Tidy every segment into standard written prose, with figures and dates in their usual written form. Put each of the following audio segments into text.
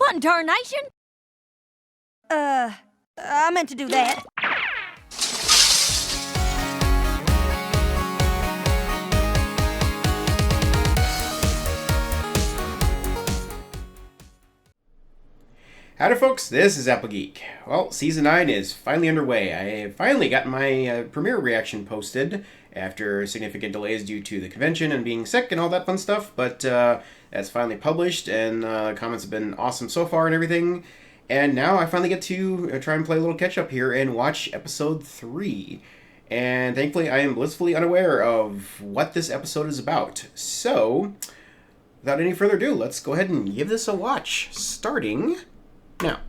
one, tarnation! I meant to do that. Howdy folks, this is Applegeek. Well, Season 9 is finally underway. I finally got my premiere reaction posted after significant delays due to the convention and being sick and all that fun stuff, but that's finally published and comments have been awesome so far and everything. And now I finally get to try and play a little catch-up here and watch Episode 3. And thankfully I am blissfully unaware of what this episode is about. So, without any further ado, let's go ahead and give this a watch, starting now.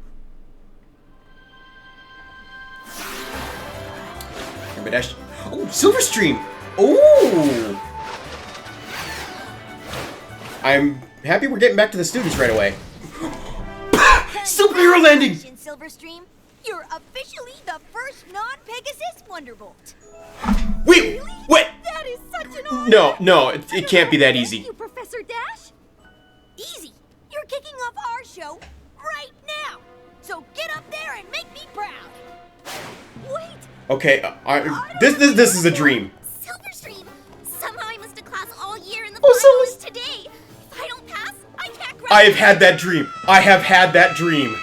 Oh, Silverstream! Oh! I'm happy we're getting back to the students right away. Superhero landing! Silverstream, you're officially the first non-Pegasus Wonderbolt. Wait, Really? what? That is such an honor! No, it can't be that easy. Thank you, Professor Dash. Easy. You're kicking off our show right now. So get up there and make me proud. Wait. Okay, this is a dream. Silverstream. Somehow I missed a class all year in the Oh, finals today. If I don't pass, I can't graduate. I have had that dream. I have had that dream.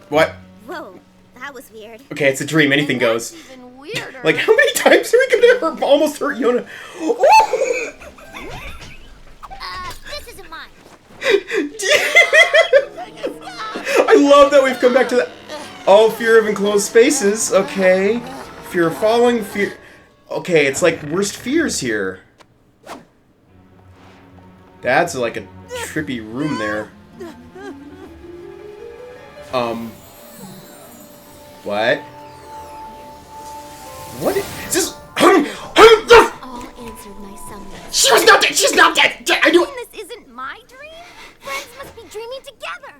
What? Whoa, that was weird. Okay, it's a dream. Anything goes. Even weirder. Like, how many times are we gonna almost hurt Yona? Oh! This isn't mine. I love that we've come back to that. Oh, fear of enclosed spaces. Okay. Fear of falling. Fear. Okay, it's like worst fears here. That's like a trippy room there. What? What is this? All answered my summons. She was not dead! She's not dead! I knew it! This isn't my dream? Friends must be dreaming together.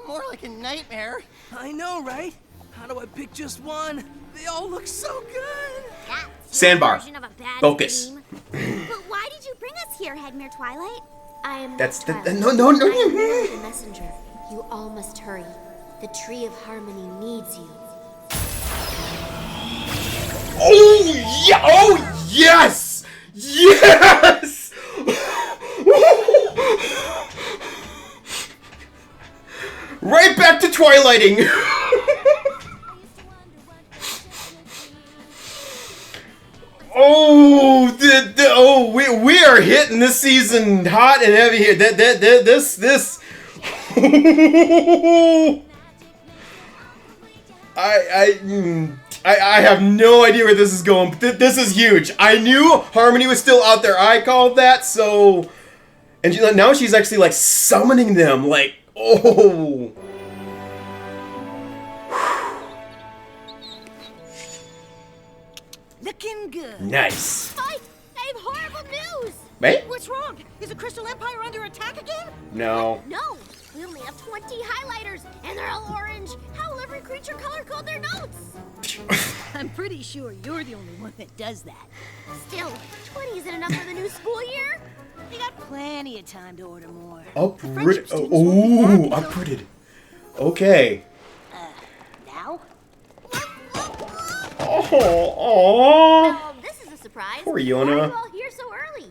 More like a nightmare. I know, right? How do I pick just one? They all look so good. That's Sandbar. your version of a bad Focus. dream. But why did you bring us here, Headmere Twilight? I am That's not the... Twilight. No. I am merely the messenger. You all must hurry. The Tree of Harmony needs you. Oh, yeah! Oh, yes! Yes! Right back to twilighting! Oh, we are hitting this season hot and heavy here. This. I have no idea where this is going, but this is huge. I knew Harmony was still out there. I called that, so... And now she's actually, like, summoning them, like, oh... Looking good. Nice. Spike, I have horrible news. Wait? What's wrong? Is the Crystal Empire under attack again? No. No, we only have 20 highlighters, and they're all orange. How will every creature color code their notes? I'm pretty sure you're the only one that does that. Still, 20 isn't enough for the new school year. We got plenty of time to order more. Uprooted. The friendship students won't be happy, so- Uprooted. Okay. Now? Oh, Oh, this is a surprise. Poor Why Yona. are you all here so early?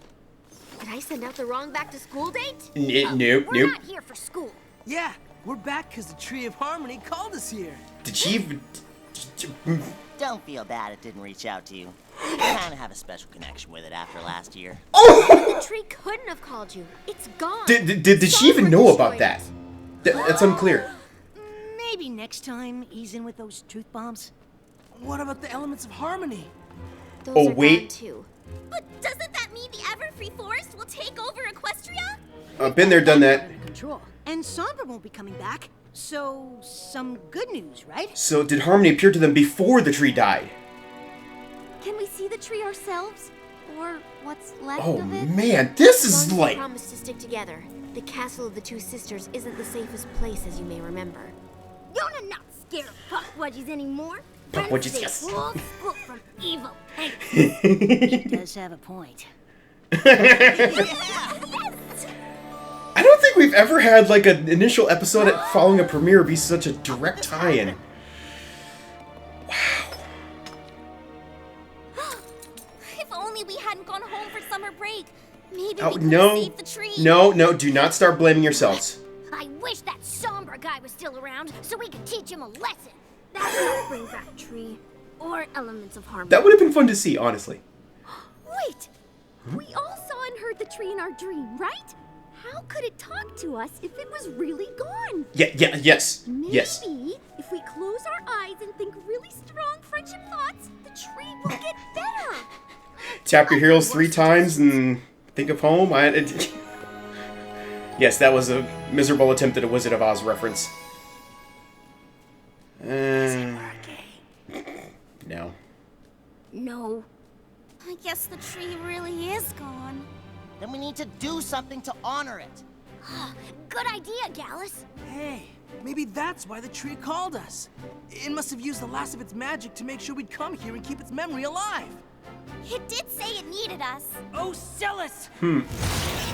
Did I send out the wrong back-to-school date? Nope. We're not here for school. Yeah, we're back because the Tree of Harmony called us here. Did she even... Don't feel bad it didn't reach out to you. You kind of have a special connection with it after last year. Oh! The tree couldn't have called you. It's gone. Did she even know about that? That's unclear. Maybe next time he's in with those truth bombs. What about the elements of harmony? Those Oh, are wait. gone too. But doesn't that mean the Everfree Forest will take over Equestria? I've been there, done that. Under control. And Sombra won't be coming back. So, some good news, right? So did Harmony appear to them before the tree died? Can we see the tree ourselves? Or what's left Oh of it? man, this is Once we like... promised to stick together. The castle of the two sisters isn't the safest place, as you may remember. Yona not scared of puff wedgies anymore. What'd you guess? Wolf spook from evil. Hey, He does have a point. I don't think we've ever had like an initial episode following a premiere be such a direct tie-in. Wow. if only we hadn't gone home for summer break. Maybe Oh we could no. have saved the tree. No, do not start blaming yourselves. I wish that somber guy was still around so we could teach him a lesson. That's how bring back tree. Or elements of harmony. That would have been fun to see, honestly. Wait! We all saw and heard the tree in our dream, right? How could it talk to us if it was really gone? Yes. Maybe Yes. if we close our eyes and think really strong friendship thoughts, the tree will get better. Tap your heels 3 times and think of home. Yes, that was a miserable attempt at a Wizard of Oz reference. No. No. I guess the tree really is gone. Then we need to do something to honor it. Good idea, Gallus. Hey, maybe that's why the tree called us. It must have used the last of its magic to make sure we'd come here and keep its memory alive. It did say it needed us. Oh, Celis!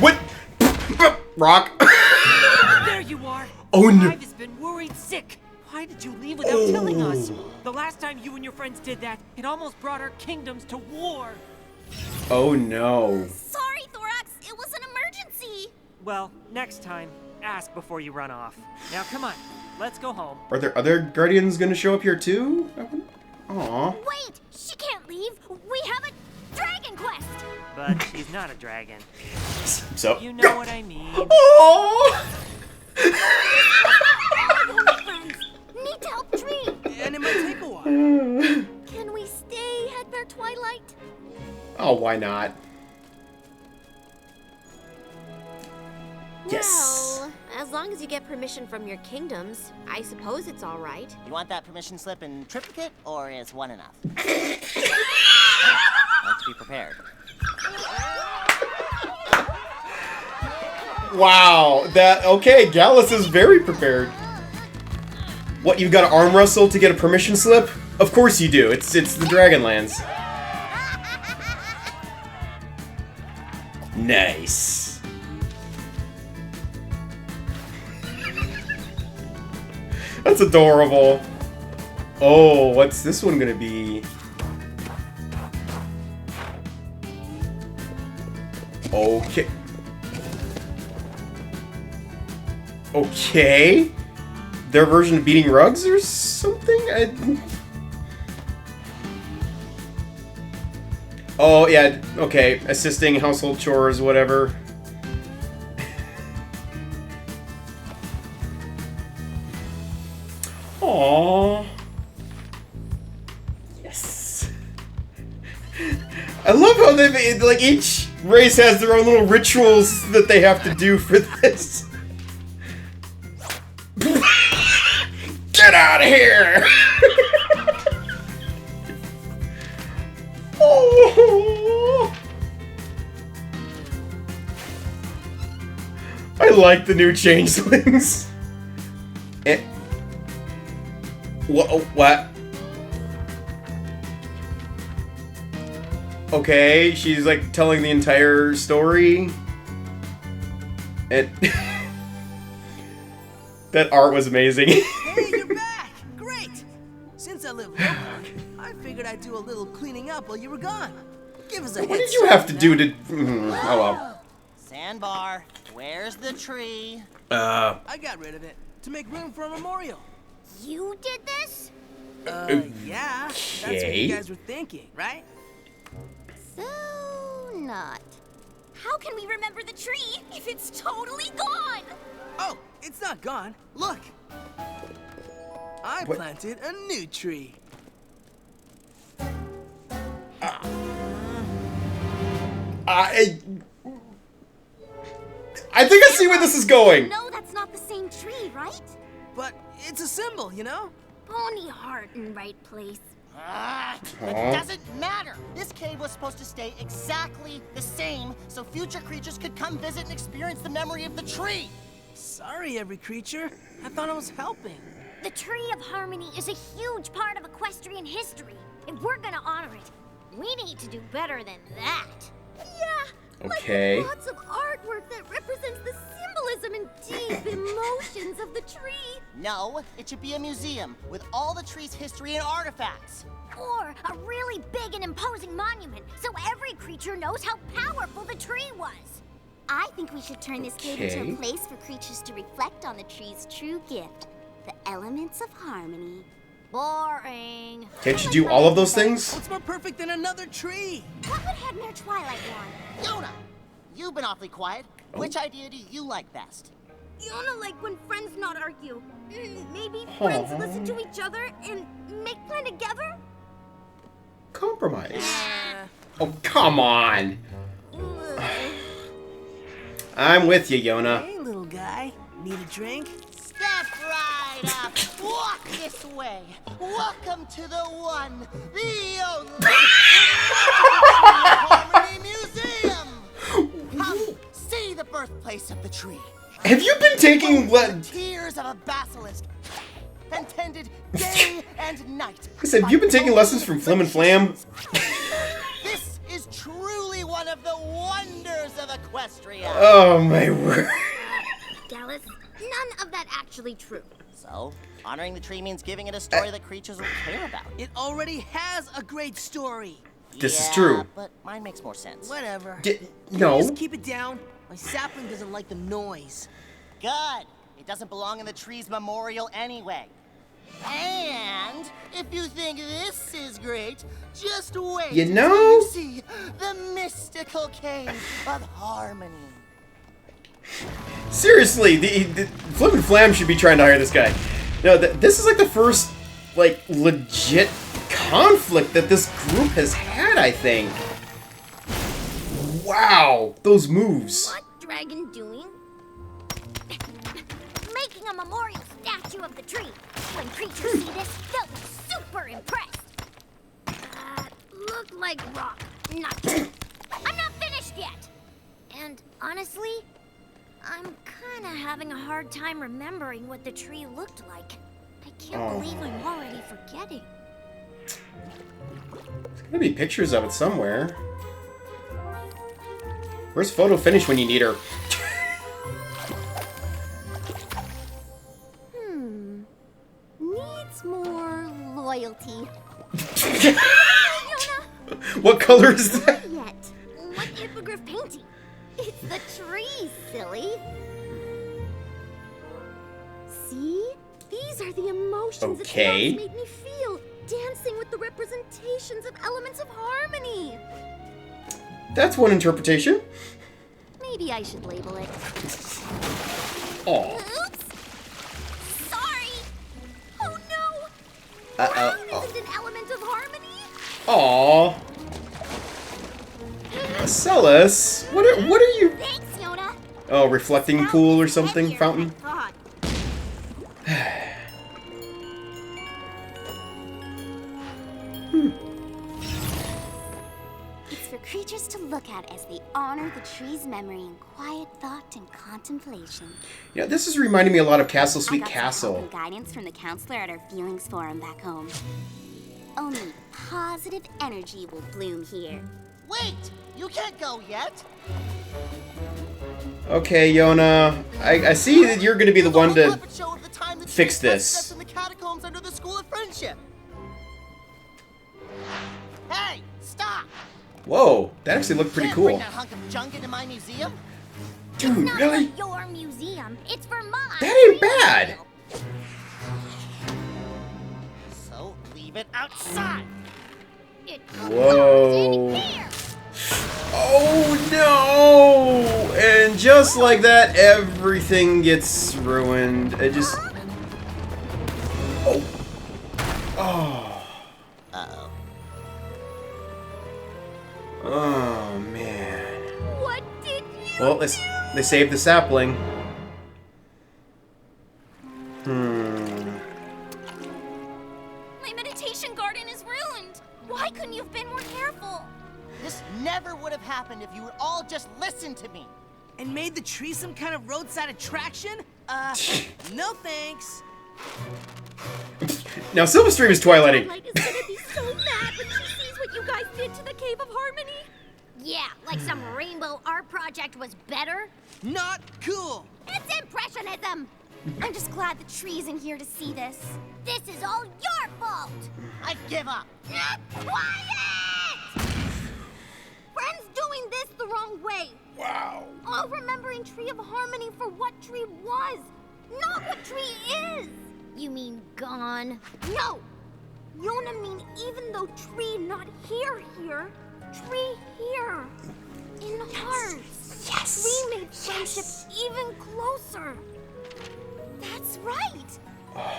What? Rock. There you are! Oh no. I've just been worried sick. Why did you leave without telling us? The last time you and your friends did that, it almost brought our kingdoms to war. Oh no. Sorry, Thorax. It was an emergency. Well, next time, ask before you run off. Now come on, let's go home. Are there other Guardians gonna show up here too? Aw. Wait, she can't leave. We have a dragon quest. But she's not a dragon. So. You know what I mean. Oh. Friends, need to help Tree. And it might take a while. Can we stay at their twilight? Oh, why not? Yes. Well, as long as you get permission from your kingdoms, I suppose it's all right. You want that permission slip in triplicate, or is one enough? Let's be prepared. Wow. Okay, Gallus is very prepared. What, you've got to arm wrestle to get a permission slip? Of course you do. It's the Dragonlands. Nice. That's adorable. Oh, what's this one gonna be? Okay. Okay. Their version of beating rugs or something? Oh, yeah, okay. Assisting household chores, whatever. Aww. Yes. I love how they've, like, each race has their own little rituals that they have to do for this. Get out of here! Oh. I like the new changelings. What? Okay, she's like telling the entire story. That art was amazing. Hey, you're back! Great! Since I live local, I figured I'd do a little cleaning up while you were gone. Give us a What head did you start, have to do man. to... Oh well. Sandbar, where's the tree? I got rid of it to make room for a memorial. You did this? Yeah. That's what Okay. you guys were thinking, right? So not. How can we remember the tree if it's totally gone? Oh, it's not gone. Look. I What? planted a new tree. I think I see where this is going. No, that's not the same tree, right? But it's a symbol, you know? Pony heart in right place. It doesn't matter. This cave was supposed to stay exactly the same so future creatures could come visit and experience the memory of the tree. Sorry, every creature. I thought I was helping. The Tree of Harmony is a huge part of equestrian history. If we're gonna honor it, we need to do better than that. Yeah, Okay. like lots of artwork that represents the symbolism and deep emotions of the tree. No, it should be a museum with all the tree's history and artifacts. Or a really big and imposing monument, so every creature knows how powerful the tree was. I think we should turn this cave Okay. into a place for creatures to reflect on the tree's true gift, the elements of harmony. Boring. Can't you do all of those things? What's more perfect than another tree? What would head near Twilight want? Yona, you've been awfully quiet. Which idea do you like best? Yona like when friends not argue. Maybe friends listen to each other and make plan together? Compromise. Oh, come on. I'm with you, Yona. Hey, little guy. Need a drink? Step right up. Walk this way. Welcome to the one, the only Harmony Museum. Come see the birthplace of the tree. Have you been taking The tears of a basilisk, and tended day and night. I said, have you been taking lessons from Flim and Flam? This is truly one of the wonders of Equestria. Oh my word. Dallas, none of that actually true. So, honoring the tree means giving it a story that creatures will care about. It already has a great story. This is Yeah, true. but mine makes more sense. Whatever. No. Just keep it down. My sapling doesn't like the noise. Good. It doesn't belong in the tree's memorial anyway. And if you think this is great, just wait You until know? you see the mystical cave of harmony. Seriously, the Flim and Flam should be trying to hire this guy. No, this is like the first, like, legit conflict that this group has had, I think. Wow, those moves. What dragon doing? Making a memorial statue of the tree. When creatures see this, they'll be super impressed. Look like rock. Not I'm not finished yet. And honestly, I'm kinda having a hard time remembering what the tree looked like. I can't believe I'm already forgetting. There's gonna be pictures of it somewhere. Where's Photo Finish when you need her? Needs more loyalty. What color is that? Yet. What hippogriff painting? It's the tree, silly. See? These are the emotions Okay. that made me feel, dancing with the representations of elements of harmony. That's one interpretation. Maybe I should label it. Aw. Oops! Sorry! Oh no! Uh-oh. Brown isn't an element of harmony? Aw. Marcellus, what are you? Thanks, Yona! Oh, reflecting pool or something? Heavier than Fountain? I thought. It's for creatures to look at as they honor the tree's memory in quiet thought and contemplation. Yeah, this is reminding me a lot of Castle I Sweet got some help Castle. and guidance from the counselor at our feelings forum back home. Only positive energy will bloom here. Wait! You can't go yet! Okay, Yona, I see that you're gonna be the one to fix this. In the catacombs under the School of Friendship. Hey, stop! Whoa, that actually looked pretty Can't bring cool. that hunk of junk into my museum. Dude, Not really? for your museum. It's for mine. That ain't bad. So leave it outside. It Whoa. belongs in here. Oh no! And just like that, everything gets ruined. It just. Oh. Oh. Uh-oh. Oh man. What did you Well, they saved the sapling. My meditation garden is ruined. Why couldn't you have been more careful? This never would have happened if you would all just listen to me. And made the tree some kind of roadside attraction? No thanks. Now, Silverstream is twilighting. Twilight is gonna be so mad when she sees what you guys did to the Cave of Harmony. Yeah, like some rainbow art project was better. Not cool. It's impressionism. I'm just glad the tree's in here to see this. This is all your fault. I give up. Quiet! Friends doing this the wrong way. Wow. All remembering Tree of Harmony for what Tree was, not what Tree is. You mean gone? No! Yona mean even though Tree not here, Tree here. In hearts. Yes! Tree made friendship even closer. That's right!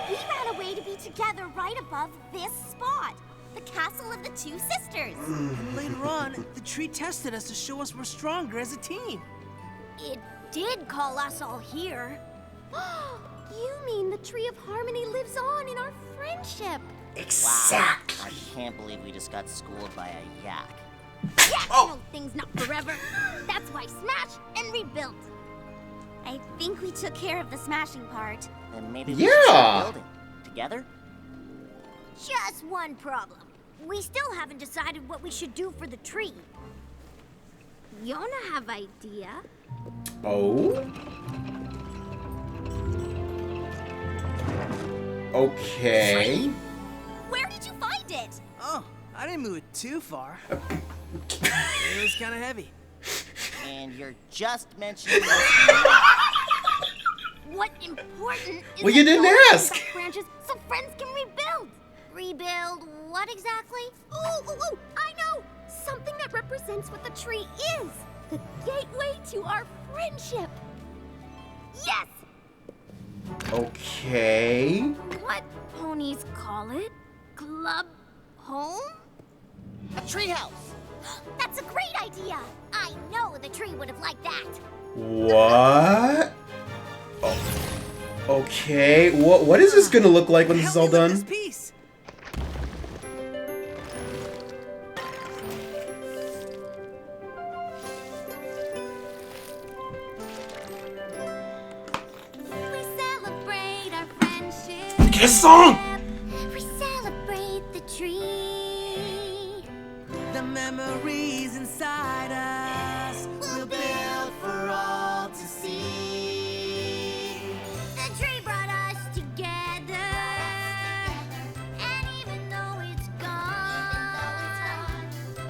We ran away to be together right above this spot. The castle of the two sisters. And later on, the tree tested us to show us we're stronger as a team. It did call us all here. You mean the Tree of Harmony lives on in our friendship? Exactly. I can't believe we just got schooled by a yak. Yeah, no, things not forever. That's why smash and rebuild. I think we took care of the smashing part. Then maybe we should start building together. Just one problem. We still haven't decided what we should do for the tree. Yona have idea. Oh? Okay. Where did you find it? Oh, I didn't move it too far. It was kind of heavy. And you're just mentioning this now. What important is Well, you didn't that ask. back branches so friends can rebuild? Rebuild what exactly? Ooh, I know! Something that represents what the tree is. The gateway to our friendship. Yes! Okay. What ponies call it? Club home? A treehouse. That's a great idea. I know the tree would have liked that. What? Oh. Okay. What is this gonna look like when this is all Help me with done? this piece. We celebrate our friendship. Get a song! We celebrate the tree. The memories inside us will build for all to see. The tree brought us together. And even though it's gone,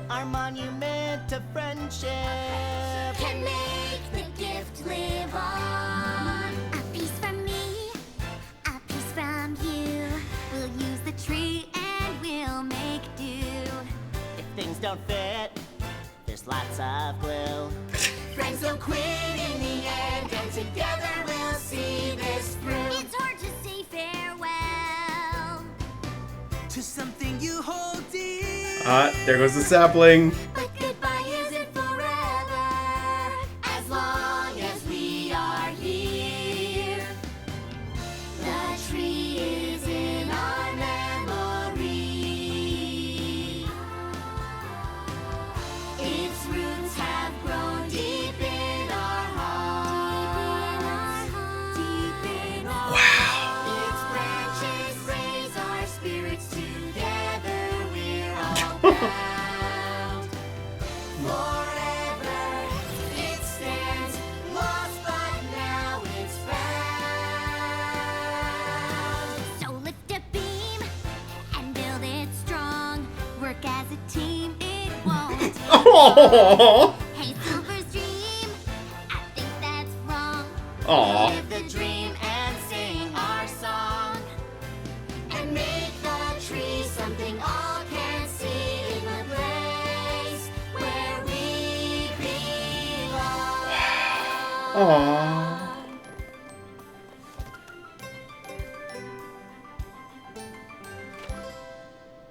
Our monument to friendship. can make the gift live on. A piece from me, a piece from you. We'll use the tree and we'll make do. If things don't fit, there's lots of glue. Friends don't quit in the end, and together we'll see this through. It's hard to say farewell. To something you hold dear. There goes the sapling. But goodbye isn't forever. As long as we are here. The tree is in our memory. Its roots have grown deep in our hearts. Deep in our hearts. Its branches raise our spirits together. We're all bound. Forever it stands lost, but now it's found. So lift a beam and build it strong. Work as a team, it won't take Aww. Hey, Silver's dream, I think that's wrong. Aw. Live the dream and sing our song. And make the tree something all can see in the place where we belong. Aww.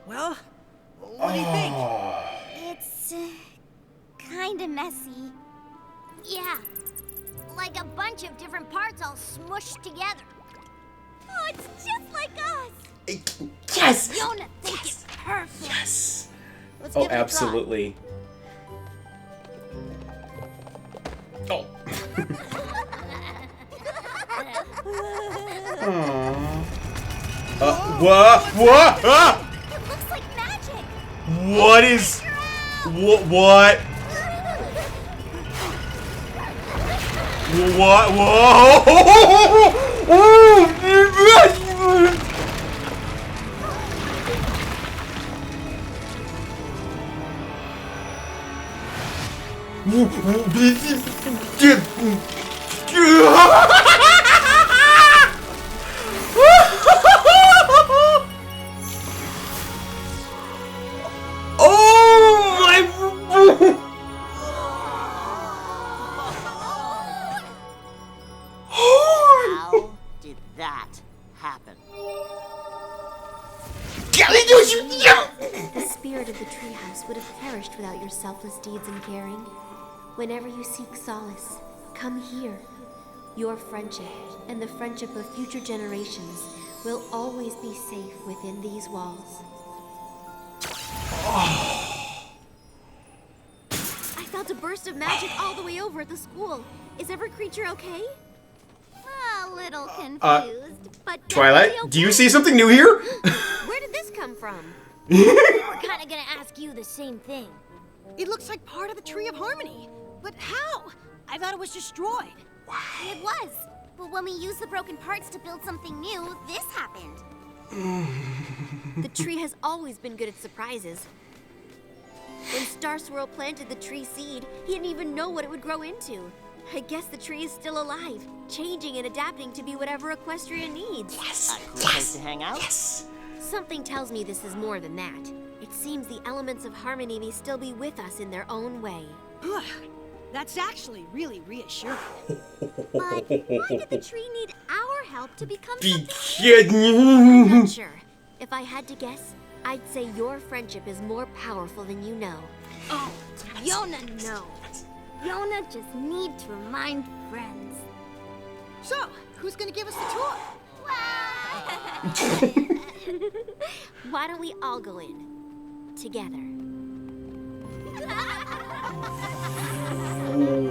Well, what do you think? It's kinda messy. Yeah, like a bunch of different parts all smushed together. Oh, it's just like us. Yes! Yona think it's perfect. Yes! Let's Oh, give it a try. absolutely. Oh. Aww. What? What? Ah! It looks like magic. What is... What? What? What? Whoa! Oh my! How did that happen? The spirit of the treehouse would have perished without your selfless deeds and caring. Whenever you seek solace, come here. Your friendship and the friendship of future generations will always be safe within these walls. I felt a burst of magic all the way over at the school. Is every creature okay? A little confused, but Twilight, definitely do you okay. see something new here? Where did this come from? We're kind of gonna ask you the same thing. It looks like part of the Tree of Harmony. But how? I thought it was destroyed. It was. But when we used the broken parts to build something new, this happened. The tree has always been good at surprises. When Star Swirl planted the tree seed, he didn't even know what it would grow into. I guess the tree is still alive, changing and adapting to be whatever Equestria needs. A cool place to hang out? Something tells me this is more than that. It seems the elements of harmony may still be with us in their own way. That's actually really reassuring. But why did the tree need our help to become Be something? kidding. I'm not sure. If I had to guess, I'd say your friendship is more powerful than you know. Oh, Yona knows. Yona just needs to remind friends. So, who's gonna give us the tour? Why don't we all go in? Together.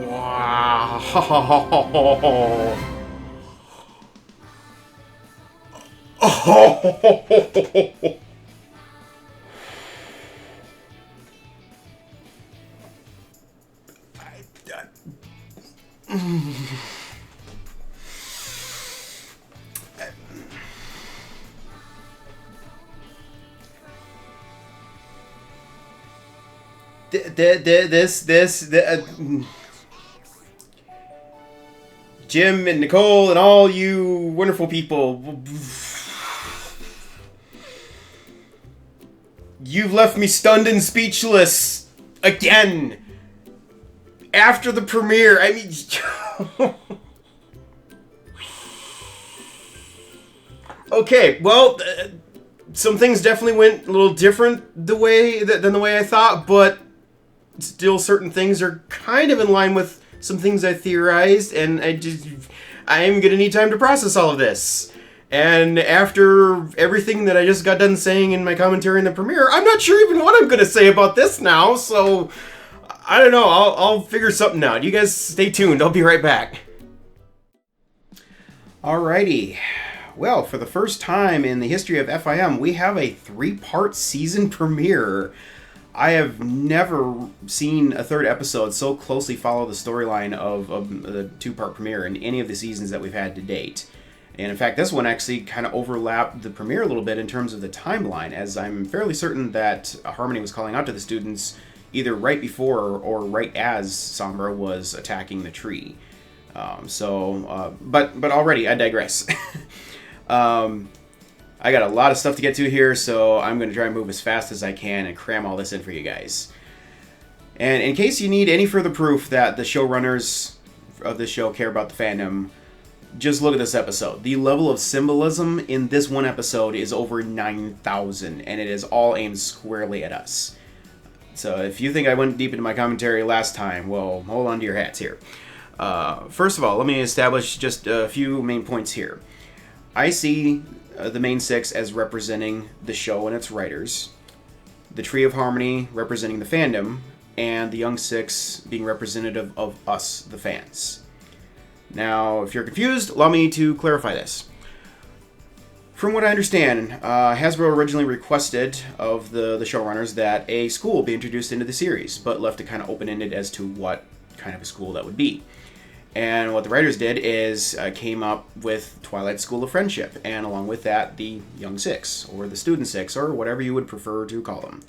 Wow. Jim and Nicole and all you wonderful people, you've left me stunned and speechless again. After the premiere, I mean... Okay, well, some things definitely went a little different than the way I thought, but still certain things are kind of in line with some things I theorized, and I'm gonna need time to process all of this. And after everything that I just got done saying in my commentary in the premiere, I'm not sure even what I'm gonna say about this now, so I don't know, I'll figure something out. You guys stay tuned, I'll be right back. Alrighty. Well, for the first time in the history of FiM, we have a 3-part season premiere. I have never seen a third episode so closely follow the storyline of the 2-part premiere in any of the seasons that we've had to date. And in fact, this one actually kind of overlapped the premiere a little bit in terms of the timeline, as I'm fairly certain that Harmony was calling out to the students either right before or right as Sombra was attacking the tree. But already, I digress. I got a lot of stuff to get to here, so I'm going to try and move as fast as I can and cram all this in for you guys. And in case you need any further proof that the showrunners of this show care about the fandom, just look at this episode. The level of symbolism in this one episode is over 9,000, and it is all aimed squarely at us. So if you think I went deep into my commentary last time, well, hold on to your hats here. First of all, let me establish just a few main points here. I see the main 6 as representing the show and its writers, the Tree of Harmony representing the fandom, and the Young 6 being representative of us, the fans. Now, if you're confused, allow me to clarify this. From what I understand, Hasbro originally requested of the showrunners that a school be introduced into the series, but left it kind of open-ended as to what kind of a school that would be. And what the writers did is came up with Twilight School of Friendship, and along with that, the Young Six, or the Student Six, or whatever you would prefer to call them.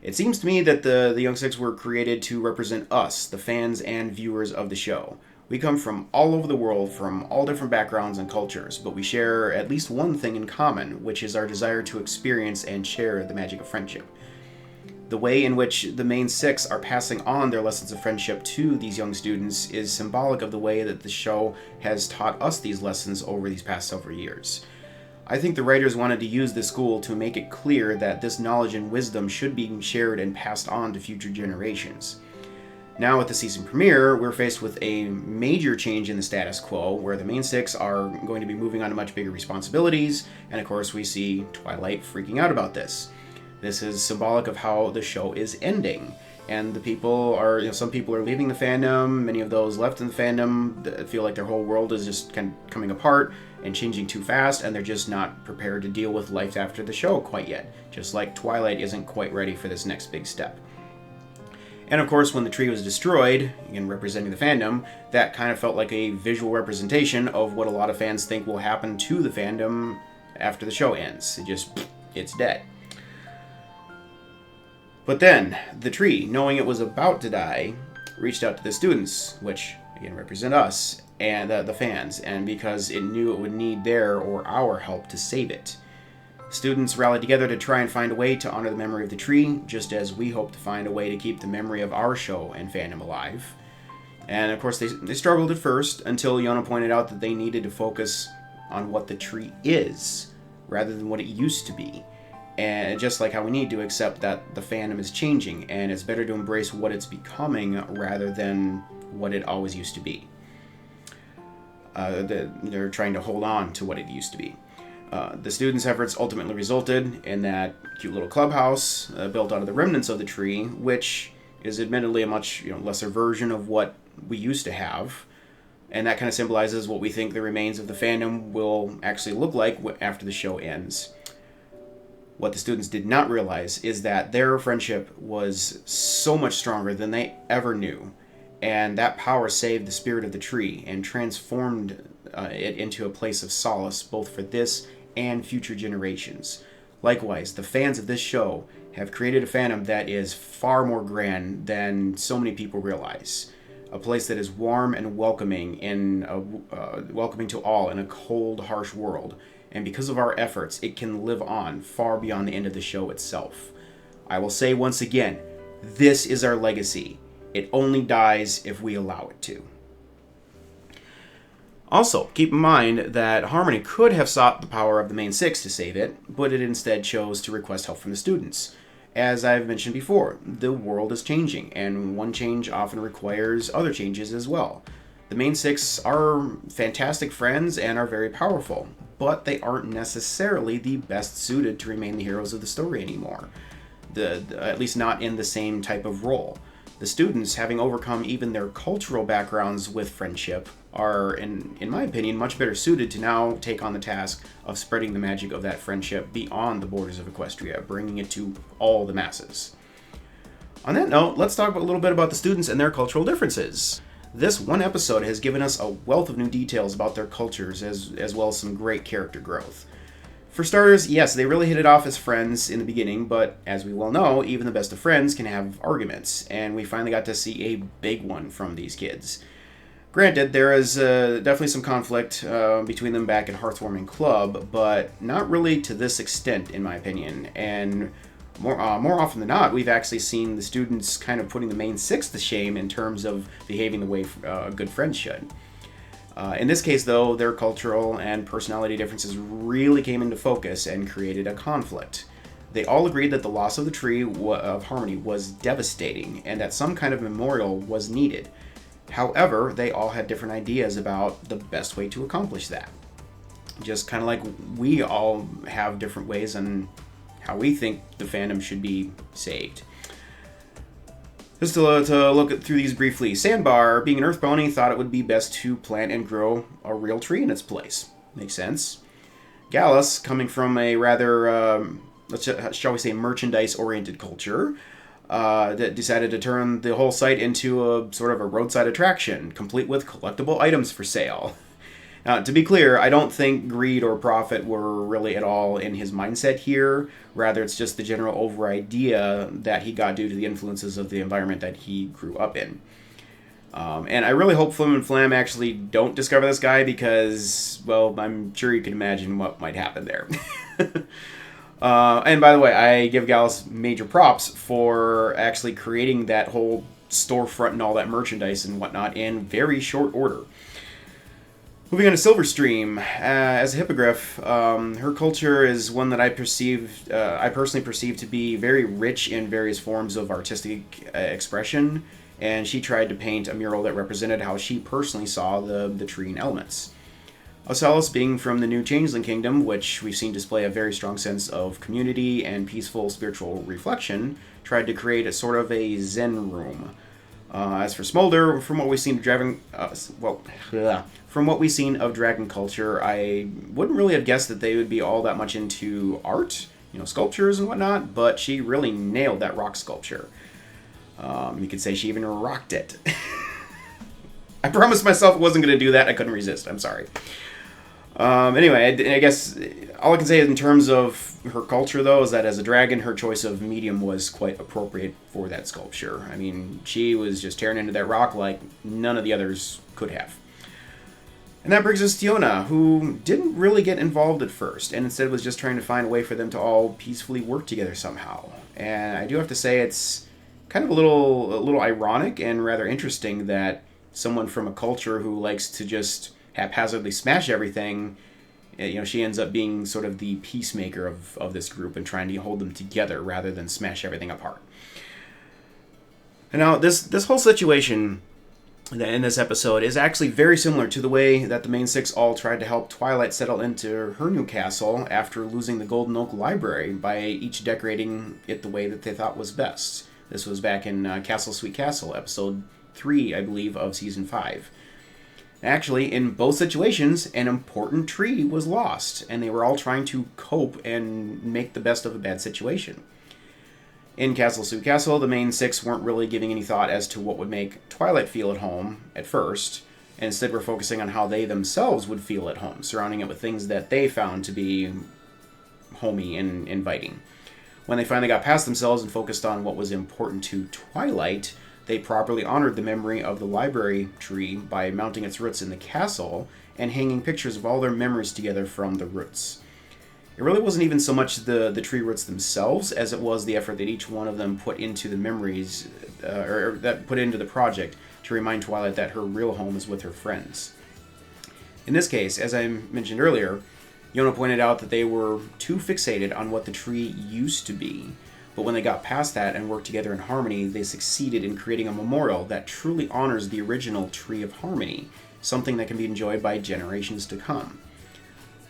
It seems to me that the Young Six were created to represent us, the fans and viewers of the show. We come from all over the world, from all different backgrounds and cultures, but we share at least one thing in common, which is our desire to experience and share the magic of friendship. The way in which the main six are passing on their lessons of friendship to these young students is symbolic of the way that the show has taught us these lessons over these past several years. I think the writers wanted to use this school to make it clear that this knowledge and wisdom should be shared and passed on to future generations. Now with the season premiere, we're faced with a major change in the status quo, where the main six are going to be moving on to much bigger responsibilities, and of course we see Twilight freaking out about this. This is symbolic of how the show is ending, and the people are, some people are leaving the fandom. Many of those left in the fandom feel like their whole world is just kind of coming apart and changing too fast, and they're just not prepared to deal with life after the show quite yet, just like Twilight isn't quite ready for this next big step. And of course, when the tree was destroyed, again representing the fandom, that kind of felt like a visual representation of what a lot of fans think will happen to the fandom after the show ends. It's dead. But then, the tree, knowing it was about to die, reached out to the students, which, again, represent us, and the fans, and because it knew it would need their or our help to save it. Students rallied together to try and find a way to honor the memory of the tree, just as we hope to find a way to keep the memory of our show and fandom alive. And of course, they struggled at first, until Yona pointed out that they needed to focus on what the tree is, rather than what it used to be. And just like how we need to accept that the fandom is changing, and it's better to embrace what it's becoming rather than what it always used to be. They're trying to hold on to what it used to be. The students' efforts ultimately resulted in that cute little clubhouse built out of the remnants of the tree, which is admittedly a much lesser version of what we used to have. And that kind of symbolizes what we think the remains of the fandom will actually look like after the show ends. What the students did not realize is that their friendship was so much stronger than they ever knew. And that power saved the spirit of the tree and transformed it into a place of solace both for this and future generations. Likewise, the fans of this show have created a fandom that is far more grand than so many people realize. A place that is warm and welcoming welcoming to all in a cold, harsh world. And because of our efforts, it can live on far beyond the end of the show itself. I will say once again, this is our legacy. It only dies if we allow it to. Also, keep in mind that Harmony could have sought the power of the main six to save it, but it instead chose to request help from the students. As I've mentioned before, the world is changing, and one change often requires other changes as well. The main six are fantastic friends and are very powerful, but they aren't necessarily the best suited to remain the heroes of the story anymore. At least not in the same type of role. The students, having overcome even their cultural backgrounds with friendship, are, in my opinion, much better suited to now take on the task of spreading the magic of that friendship beyond the borders of Equestria, bringing it to all the masses. On that note, let's talk a little bit about the students and their cultural differences. This one episode has given us a wealth of new details about their cultures, as well as some great character growth. For starters, yes, they really hit it off as friends in the beginning, but as we well know, even the best of friends can have arguments, and we finally got to see a big one from these kids. Granted, there is definitely some conflict between them back at Hearthwarming Club, but not really to this extent, in my opinion. And more often than not, we've actually seen the students kind of putting the main six to shame in terms of behaving the way good friends should. In this case, though, their cultural and personality differences really came into focus and created a conflict. They all agreed that the loss of the Tree of Harmony was devastating and that some kind of memorial was needed. However, they all had different ideas about the best way to accomplish that. Just kind of like we all have different ways on how we think the fandom should be saved. Just to look through these briefly, Sandbar, being an earth pony, thought it would be best to plant and grow a real tree in its place. Makes sense. Gallus, coming from a rather, shall we say, merchandise-oriented culture, that decided to turn the whole site into a sort of a roadside attraction, complete with collectible items for sale. Now, to be clear, I don't think greed or profit were really at all in his mindset here. Rather, it's just the general over idea that he got due to the influences of the environment that he grew up in. And I really hope FiM and FLAM actually don't discover this guy because, well, I'm sure you can imagine what might happen there. And by the way, I give Gallus major props for actually creating that whole storefront and all that merchandise and whatnot in very short order. Moving on to Silverstream, as a hippogriff, her culture is one that I personally perceive to be very rich in various forms of artistic expression, and she tried to paint a mural that represented how she personally saw the tree and elements. Ocelos, being from the New Changeling Kingdom, which we've seen display a very strong sense of community and peaceful spiritual reflection, tried to create a sort of a Zen room. As for Smolder, from what we've seen of dragon culture, I wouldn't really have guessed that they would be all that much into art, sculptures and whatnot, but she really nailed that rock sculpture. You could say she even rocked it. I promised myself I wasn't going to do that. I couldn't resist. I'm sorry. Anyway, I guess all I can say in terms of her culture, though, is that as a dragon, her choice of medium was quite appropriate for that sculpture. I mean, she was just tearing into that rock like none of the others could have. And that brings us to Yona, who didn't really get involved at first, and instead was just trying to find a way for them to all peacefully work together somehow. And I do have to say it's kind of a little ironic and rather interesting that someone from a culture who likes to just haphazardly smash everything, she ends up being sort of the peacemaker of this group and trying to hold them together rather than smash everything apart. And now, this whole situation in this episode is actually very similar to the way that the main six all tried to help Twilight settle into her new castle after losing the Golden Oak Library by each decorating it the way that they thought was best. This was back in Castle Sweet Castle, episode 3, I believe, of season 5. Actually, in both situations, an important tree was lost, and they were all trying to cope and make the best of a bad situation. In Castle Sweet Castle, the main six weren't really giving any thought as to what would make Twilight feel at home at first, and instead were focusing on how they themselves would feel at home, surrounding it with things that they found to be homey and inviting. When they finally got past themselves and focused on what was important to Twilight, they properly honored the memory of the library tree by mounting its roots in the castle and hanging pictures of all their memories together from the roots. It really wasn't even so much the tree roots themselves as it was the effort that each one of them put into the memories, or that put into the project to remind Twilight that her real home is with her friends. In this case, as I mentioned earlier, Yona pointed out that they were too fixated on what the tree used to be. But when they got past that and worked together in harmony, they succeeded in creating a memorial that truly honors the original Tree of Harmony, something that can be enjoyed by generations to come.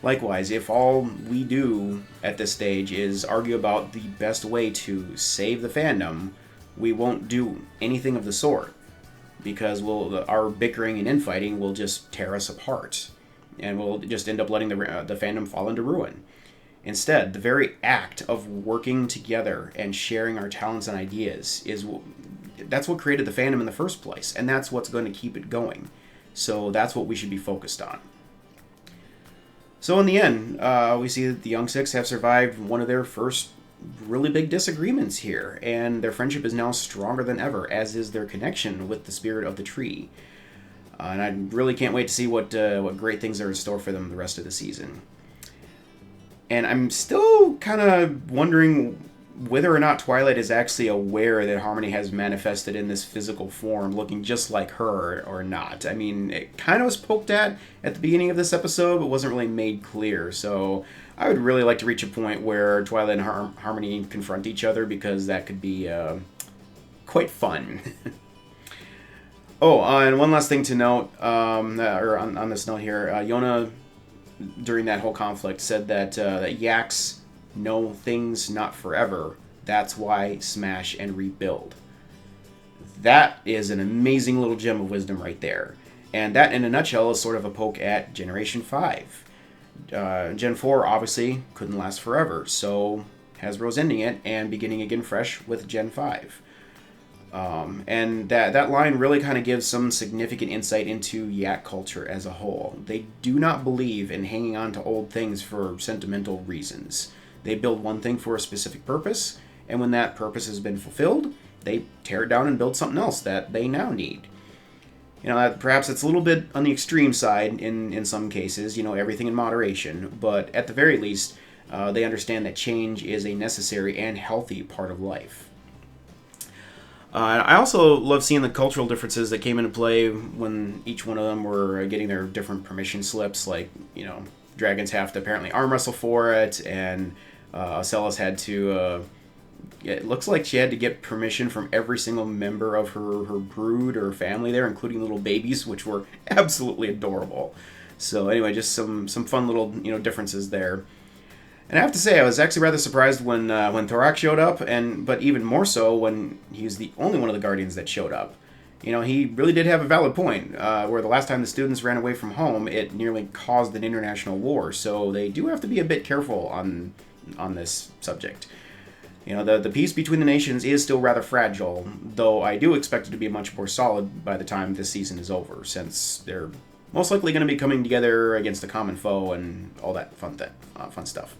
Likewise, if all we do at this stage is argue about the best way to save the fandom, we won't do anything of the sort, because our bickering and infighting will just tear us apart, and we'll just end up letting the fandom fall into ruin. Instead, the very act of working together and sharing our talents and ideas that's what created the fandom in the first place, and that's what's going to keep it going. So that's what we should be focused on. So in the end, we see that the Young Six have survived one of their first really big disagreements here, and their friendship is now stronger than ever, as is their connection with the spirit of the tree. And I really can't wait to see what great things are in store for them the rest of the season. And I'm still kind of wondering whether or not Twilight is actually aware that Harmony has manifested in this physical form, looking just like her, or not. I mean, it kind of was poked at the beginning of this episode, but wasn't really made clear. So I would really like to reach a point where Twilight and Harmony confront each other, because that could be quite fun. Oh, and one last thing to note, or on this note here, Yona, during that whole conflict, said that yaks know things not forever. That's why smash and rebuild. That is an amazing little gem of wisdom right there. And that, in a nutshell, is sort of a poke at Generation 5. Gen 4 obviously couldn't last forever, so Hasbro's ending it and beginning again fresh with Gen 5. And that line really kind of gives some significant insight into Yak culture as a whole. They do not believe in hanging on to old things for sentimental reasons. They build one thing for a specific purpose, and when that purpose has been fulfilled, they tear it down and build something else that they now need. Perhaps it's a little bit on the extreme side in some cases, everything in moderation, but at the very least, they understand that change is a necessary and healthy part of life. I also love seeing the cultural differences that came into play when each one of them were getting their different permission slips. Like, dragons have to apparently arm wrestle for it, and Ocellus had to... it looks like she had to get permission from every single member of her brood or family there, including little babies, which were absolutely adorable. So anyway, just some fun little differences there. And I have to say, I was actually rather surprised when Thorak showed up, but even more so when he was the only one of the Guardians that showed up. He really did have a valid point, where the last time the students ran away from home, it nearly caused an international war, so they do have to be a bit careful on this subject. The peace between the nations is still rather fragile, though I do expect it to be much more solid by the time this season is over, since they're most likely going to be coming together against a common foe and all that fun stuff.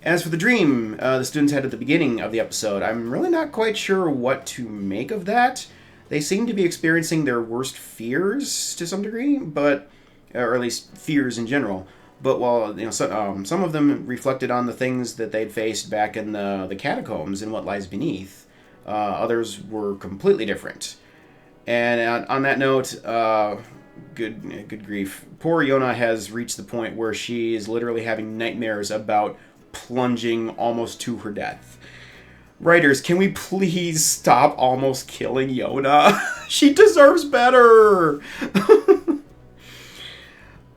As for the dream the students had at the beginning of the episode, I'm really not quite sure what to make of that. They seem to be experiencing their worst fears to some degree, or at least fears in general. But while some of them reflected on the things that they'd faced back in the catacombs and what lies beneath, others were completely different. And on that note, good grief, poor Yona has reached the point where she is literally having nightmares about plunging almost to her death. Writers, can we please stop almost killing Yona? She deserves better.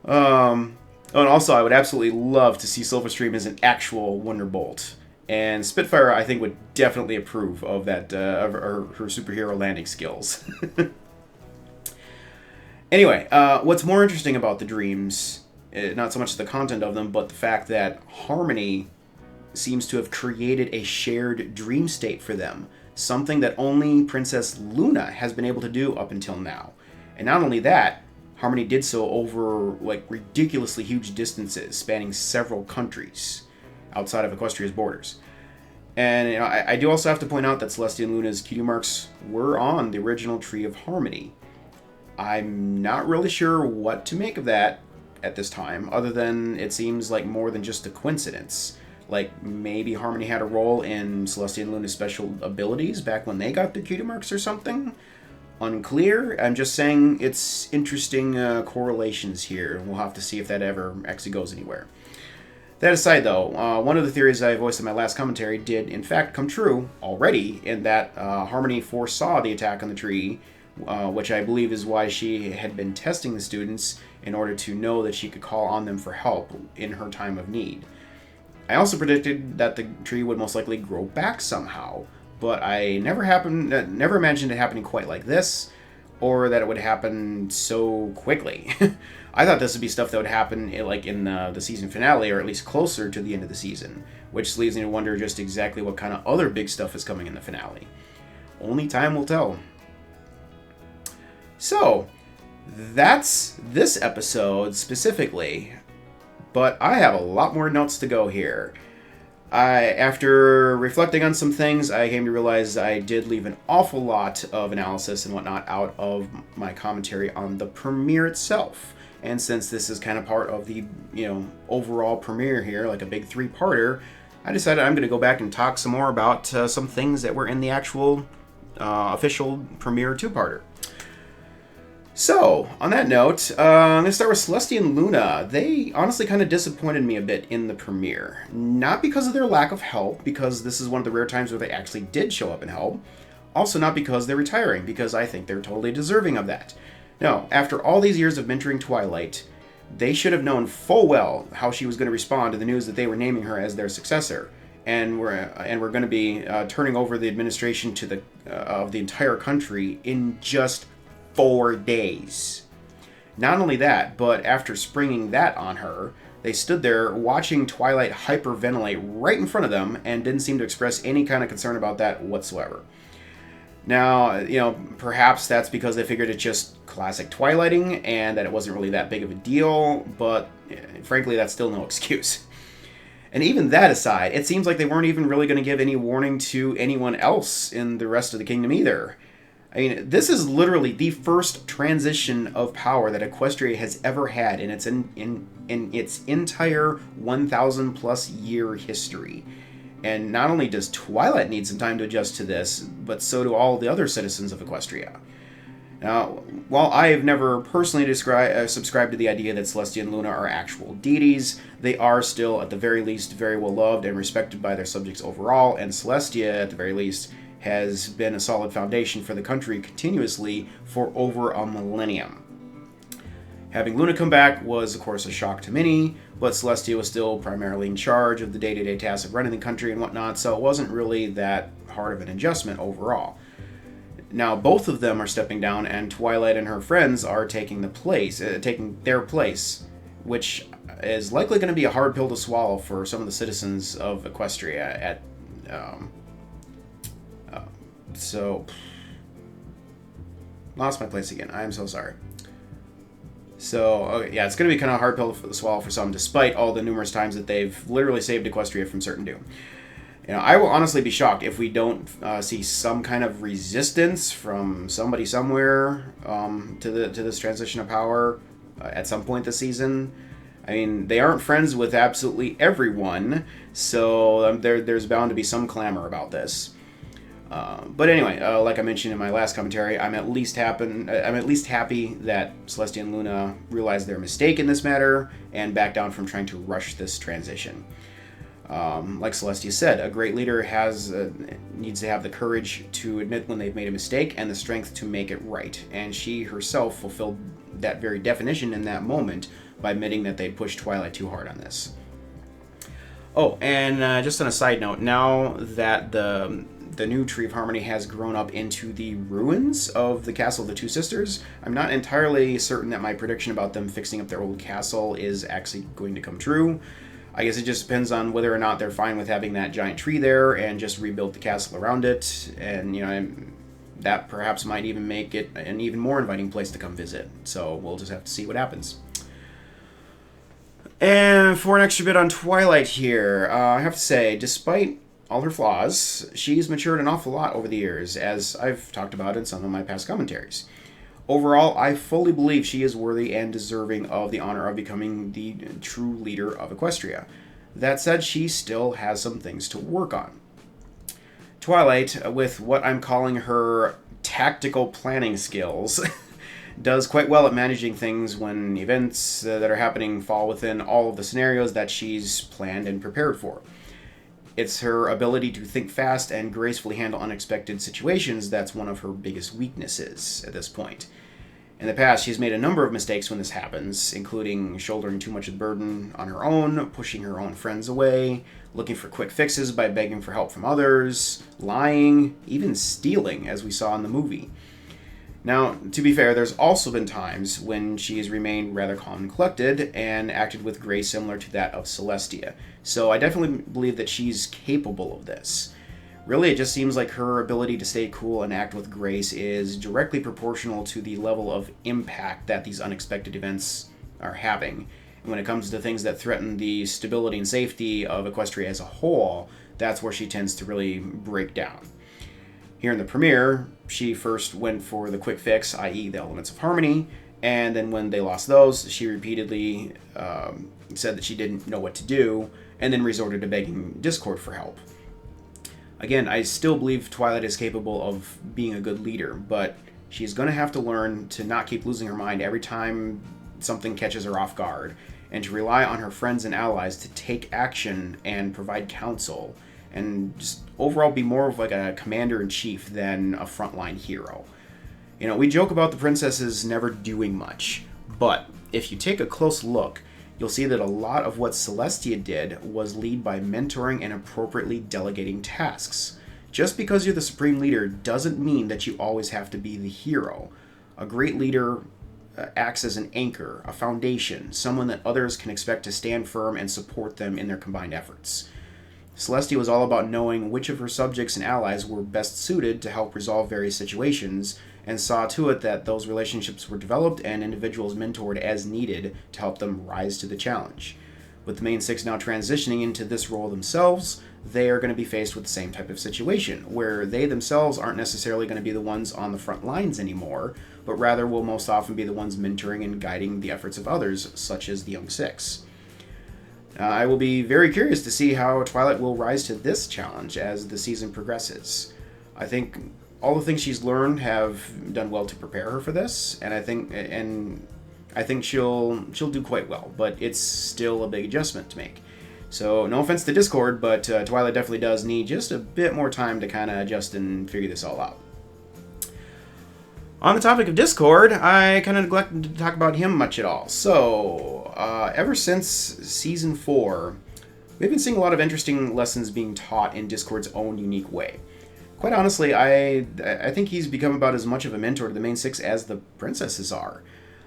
And also, I would absolutely love to see Silverstream as an actual Wonderbolt. And Spitfire, I think, would definitely approve of that, of her superhero landing skills. Anyway, what's more interesting about the dreams, not so much the content of them, but the fact that Harmony seems to have created a shared dream state for them. Something that only Princess Luna has been able to do up until now. And not only that, Harmony did so over ridiculously huge distances, spanning several countries outside of Equestria's borders. And I do also have to point out that Celestia and Luna's cutie marks were on the original Tree of Harmony. I'm not really sure what to make of that at this time, other than it seems like more than just a coincidence. Like maybe Harmony had a role in Celestia and Luna's special abilities back when they got their cutie marks or something. Unclear. I'm just saying it's interesting correlations here. We'll have to see if that ever actually goes anywhere. That aside, though, one of the theories I voiced in my last commentary did, in fact, come true already, in that Harmony foresaw the attack on the tree, which I believe is why she had been testing the students in order to know that she could call on them for help in her time of need. I also predicted that the tree would most likely grow back somehow, but I never imagined it happening quite like this, or that it would happen so quickly. I thought this would be stuff that would happen in the season finale, or at least closer to the end of the season, which leaves me to wonder just exactly what kind of other big stuff is coming in the finale. Only time will tell. So, that's this episode specifically, but I have a lot more notes to go here. After reflecting on some things, I came to realize I did leave an awful lot of analysis and whatnot out of my commentary on the premiere itself. And since this is kind of part of the, overall premiere here, like a big three-parter, I decided I'm going to go back and talk some more about some things that were in the actual official premiere two-parter. So, on that note, I'm going to start with Celestia and Luna. They honestly kind of disappointed me a bit in the premiere. Not because of their lack of help, because this is one of the rare times where they actually did show up and help. Also not because they're retiring, because I think they're totally deserving of that. No, after all these years of mentoring Twilight, they should have known full well how she was going to respond to the news that they were naming her as their successor. And we're going to be turning over the administration to of the entire country in just 4 days. Not only that, but after springing that on her, They stood there watching Twilight hyperventilate right in front of them and didn't seem to express any kind of concern about that whatsoever. Now, perhaps that's because they figured it's just classic Twilighting and that it wasn't really that big of a deal, but frankly, that's still no excuse. And even that aside, it seems like they weren't even really going to give any warning to anyone else in the rest of the kingdom either. I mean, this is literally the first transition of power that Equestria has ever had in its entire 1,000 plus year history. And not only does Twilight need some time to adjust to this, but so do all the other citizens of Equestria. Now, while I have never personally subscribed to the idea that Celestia and Luna are actual deities, they are still, at the very least, very well loved and respected by their subjects overall, and Celestia, at the very least, has been a solid foundation for the country continuously for over a millennium. Having Luna come back was, of course, a shock to many, but Celestia was still primarily in charge of the day-to-day tasks of running the country and whatnot, so it wasn't really that hard of an adjustment overall. Now, both of them are stepping down, and Twilight and her friends are taking their place, which is likely going to be a hard pill to swallow for some of the citizens of Equestria. Lost my place again. I am so sorry. So, yeah, it's going to be kind of a hard pill to swallow for some, despite all the numerous times that they've literally saved Equestria from certain doom. I will honestly be shocked if we don't see some kind of resistance from somebody somewhere to this transition of power at some point this season. I mean, they aren't friends with absolutely everyone, so there's bound to be some clamor about this. But anyway, like I mentioned in my last commentary, I'm at least happy that Celestia and Luna realized their mistake in this matter and back down from trying to rush this transition. Like Celestia said, a great leader needs to have the courage to admit when they've made a mistake and the strength to make it right. And she herself fulfilled that very definition in that moment by admitting that they'd pushed Twilight too hard on this. Oh, and just on a side note, now that the new Tree of Harmony has grown up into the ruins of the Castle of the Two Sisters, I'm not entirely certain that my prediction about them fixing up their old castle is actually going to come true. I guess it just depends on whether or not they're fine with having that giant tree there and just rebuild the castle around it. And, that perhaps might even make it an even more inviting place to come visit. So we'll just have to see what happens. And for an extra bit on Twilight here, I have to say, despite all her flaws, she's matured an awful lot over the years, as I've talked about in some of my past commentaries. Overall, I fully believe she is worthy and deserving of the honor of becoming the true leader of Equestria. That said, she still has some things to work on. Twilight, with what I'm calling her tactical planning skills, does quite well at managing things when events that are happening fall within all of the scenarios that she's planned and prepared for. It's her ability to think fast and gracefully handle unexpected situations that's one of her biggest weaknesses at this point. In the past, she's made a number of mistakes when this happens, including shouldering too much of the burden on her own, pushing her own friends away, looking for quick fixes by begging for help from others, lying, even stealing, as we saw in the movie. Now, to be fair, there's also been times when she has remained rather calm and collected and acted with grace similar to that of Celestia. So I definitely believe that she's capable of this. Really, it just seems like her ability to stay cool and act with grace is directly proportional to the level of impact that these unexpected events are having. And when it comes to things that threaten the stability and safety of Equestria as a whole, that's where she tends to really break down. Here in the premiere, she first went for the quick fix, i.e. the elements of harmony, and then when they lost those, she repeatedly said that she didn't know what to do, and then resorted to begging Discord for help. Again, I still believe Twilight is capable of being a good leader, but she's going to have to learn to not keep losing her mind every time something catches her off guard, and to rely on her friends and allies to take action and provide counsel, and just overall be more of like a commander-in-chief than a frontline hero. We joke about the princesses never doing much, but if you take a close look, you'll see that a lot of what Celestia did was lead by mentoring and appropriately delegating tasks. Just because you're the supreme leader doesn't mean that you always have to be the hero. A great leader acts as an anchor, a foundation, someone that others can expect to stand firm and support them in their combined efforts. Celestia was all about knowing which of her subjects and allies were best suited to help resolve various situations, and saw to it that those relationships were developed and individuals mentored as needed to help them rise to the challenge. With the main six now transitioning into this role themselves, they are going to be faced with the same type of situation, where they themselves aren't necessarily going to be the ones on the front lines anymore, but rather will most often be the ones mentoring and guiding the efforts of others, such as the Young Six. I will be very curious to see how Twilight will rise to this challenge as the season progresses. I think all the things she's learned have done well to prepare her for this, and I think she'll do quite well, but it's still a big adjustment to make. So no offense to Discord, but Twilight definitely does need just a bit more time to kind of adjust and figure this all out. On the topic of Discord, I kind of neglected to talk about him much at all. So, ever since Season 4, we've been seeing a lot of interesting lessons being taught in Discord's own unique way. Quite honestly, I think he's become about as much of a mentor to the main six as the princesses are.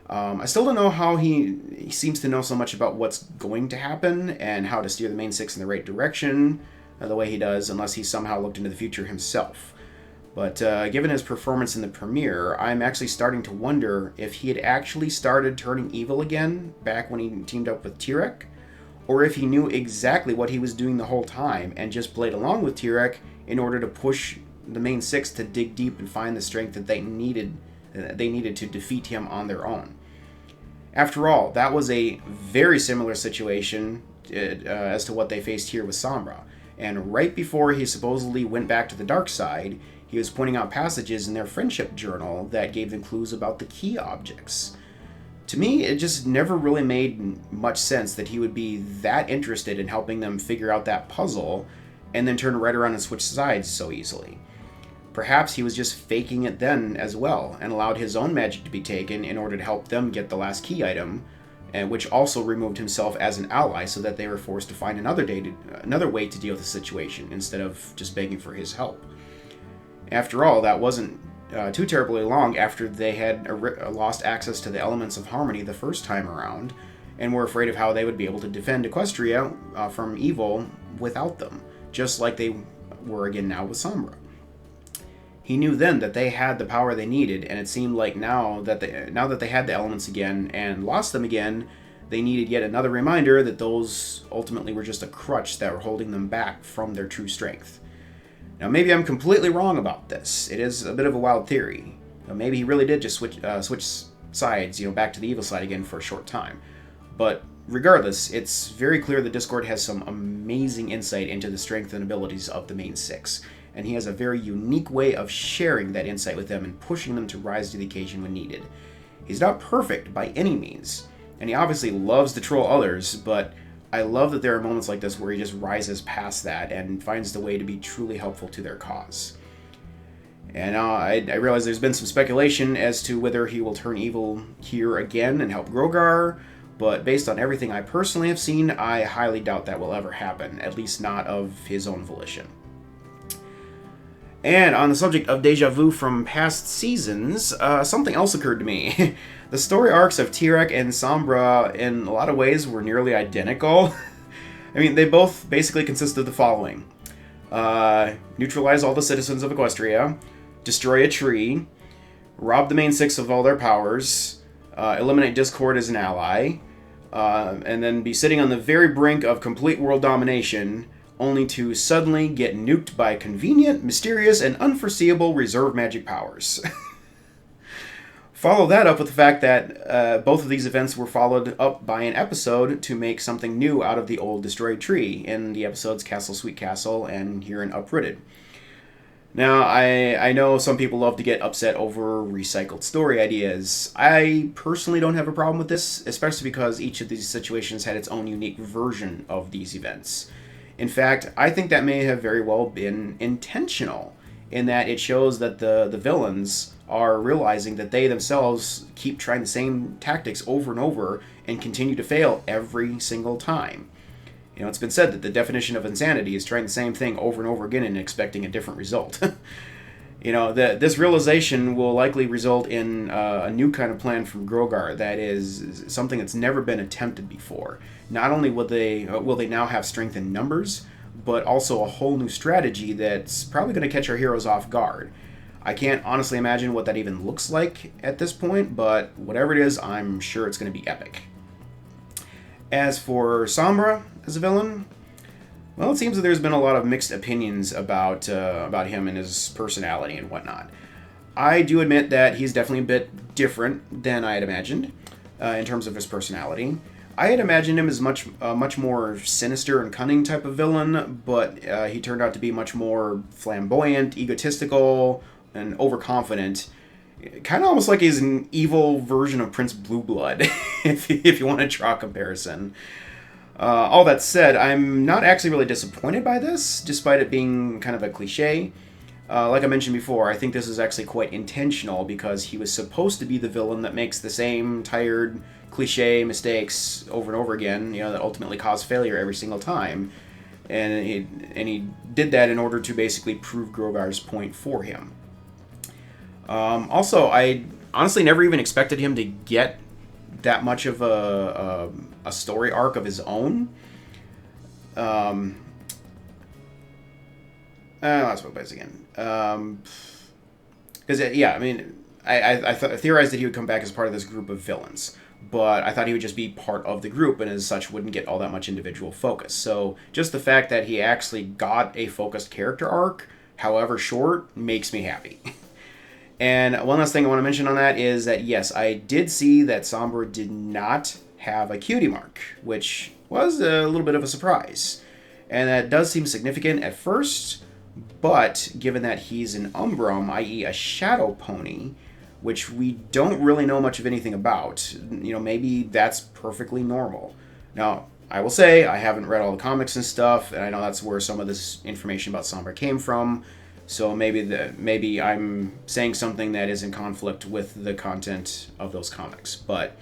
I still don't know how he seems to know so much about what's going to happen and how to steer the main six in the right direction the way he does, unless he somehow looked into the future himself. But given his performance in the premiere, I'm actually starting to wonder if he had actually started turning evil again back when he teamed up with Tyrek, or if he knew exactly what he was doing the whole time and just played along with Tyrek in order to push the main six to dig deep and find the strength that they needed to defeat him on their own. After all, that was a very similar situation as to what they faced here with Sombra, and right before he supposedly went back to the dark side, he was pointing out passages in their friendship journal that gave them clues about the key objects. To me, it just never really made much sense that he would be that interested in helping them figure out that puzzle and then turn right around and switch sides so easily. Perhaps he was just faking it then as well and allowed his own magic to be taken in order to help them get the last key item, and which also removed himself as an ally so that they were forced to find another way to deal with the situation instead of just begging for his help. After all, that wasn't too terribly long after they had lost access to the elements of harmony the first time around, and were afraid of how they would be able to defend Equestria from evil without them, just like they were again now with Sombra. He knew then that they had the power they needed, and it seemed like now that they had the elements again and lost them again, they needed yet another reminder that those ultimately were just a crutch that were holding them back from their true strength. Now, maybe I'm completely wrong about this. It is a bit of a wild theory. Maybe he really did just switch sides, back to the evil side again for a short time. But regardless, it's very clear that Discord has some amazing insight into the strength and abilities of the main six, and he has a very unique way of sharing that insight with them and pushing them to rise to the occasion when needed. He's not perfect by any means, and he obviously loves to troll others, but I love that there are moments like this where he just rises past that and finds the way to be truly helpful to their cause. And I realize there's been some speculation as to whether he will turn evil here again and help Grogar, but based on everything I personally have seen, I highly doubt that will ever happen, at least not of his own volition. And on the subject of deja vu from past seasons, something else occurred to me. The story arcs of Tyrek and Sombra in a lot of ways were nearly identical. I mean, they both basically consist of the following. Neutralize all the citizens of Equestria, destroy a tree, rob the main six of all their powers, eliminate Discord as an ally, and then be sitting on the very brink of complete world domination, only to suddenly get nuked by convenient, mysterious, and unforeseeable reserve magic powers. Follow that up with the fact that both of these events were followed up by an episode to make something new out of the old destroyed tree in the episodes Castle Sweet Castle and here in Uprooted. Now, I know some people love to get upset over recycled story ideas. I personally don't have a problem with this, especially because each of these situations had its own unique version of these events. In fact, I think that may have very well been intentional, in that it shows that the villains are realizing that they themselves keep trying the same tactics over and over and continue to fail every single time. It's been said that the definition of insanity is trying the same thing over and over again and expecting a different result. You know, this realization will likely result in a new kind of plan from Grogar that is something that's never been attempted before. Not only will they now have strength in numbers, but also a whole new strategy that's probably going to catch our heroes off guard. I can't honestly imagine what that even looks like at this point, but whatever it is, I'm sure it's going to be epic. As for Sombra as a villain, well, it seems that there's been a lot of mixed opinions about him and his personality and whatnot. I do admit that he's definitely a bit different than I had imagined in terms of his personality. I had imagined him as much more sinister and cunning type of villain, but he turned out to be much more flamboyant, egotistical, and overconfident. Kind of almost like he's an evil version of Prince Blue Blood, if you want to draw a comparison. All that said, I'm not actually really disappointed by this, despite it being kind of a cliche. Like I mentioned before, I think this is actually quite intentional because he was supposed to be the villain that makes the same tired, cliche mistakes over and over again, you know, that ultimately cause failure every single time. And he did that in order to basically prove Grogar's point for him. Also, I honestly never even expected him to get that much of a story arc of his own. Let's go back again. Because yeah, I mean, I theorized that he would come back as part of this group of villains, but I thought he would just be part of the group and as such wouldn't get all that much individual focus. So just the fact that he actually got a focused character arc, however short, makes me happy. And one last thing I want to mention on that is that, yes, I did see that Sombra did not have a cutie mark, which was a little bit of a surprise. And that does seem significant at first, but given that he's an Umbrum, i.e. a shadow pony, which we don't really know much of anything about, you know, maybe that's perfectly normal. Now, I will say, I haven't read all the comics and stuff, and I know that's where some of this information about Sombra came from. So maybe I'm saying something that is in conflict with the content of those comics. But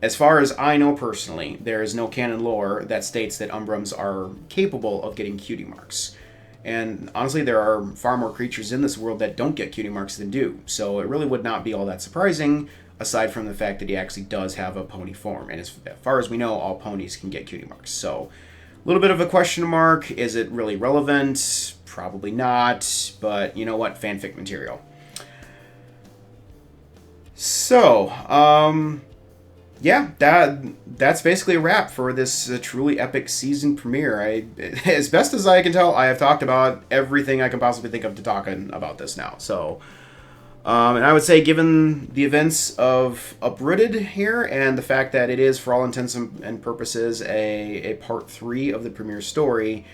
as far as I know personally, there is no canon lore that states that Umbrums are capable of getting cutie marks. And honestly, there are far more creatures in this world that don't get cutie marks than do. So it really would not be all that surprising, aside from the fact that he actually does have a pony form. And as far as we know, all ponies can get cutie marks. So a little bit of a question mark. Is it really relevant? Probably not, but you know what? Fanfic material. So, yeah, that's basically a wrap for this truly epic season premiere. As best as I can tell, I have talked about everything I can possibly think of to talk about this now. So, and I would say, given the events of Uprooted here, and the fact that it is, for all intents and purposes, a part 3 of the premiere story,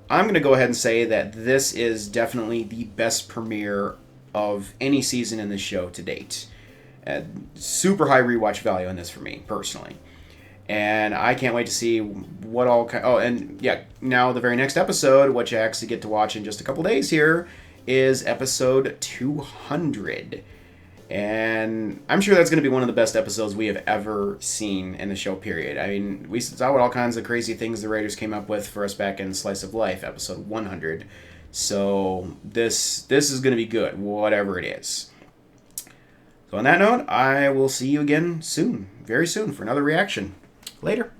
I'm going to go ahead and say that this is definitely the best premiere of any season in the show to date. Super high rewatch value in this for me, personally. And I can't wait to see what all... Oh, and yeah, now the very next episode, which I actually get to watch in just a couple days here, is episode 200. And I'm sure that's going to be one of the best episodes we have ever seen in the show, period. I mean, we saw what all kinds of crazy things the writers came up with for us back in Slice of Life, episode 100. So this is going to be good, whatever it is. So on that note, I will see you again soon, very soon, for another reaction. Later.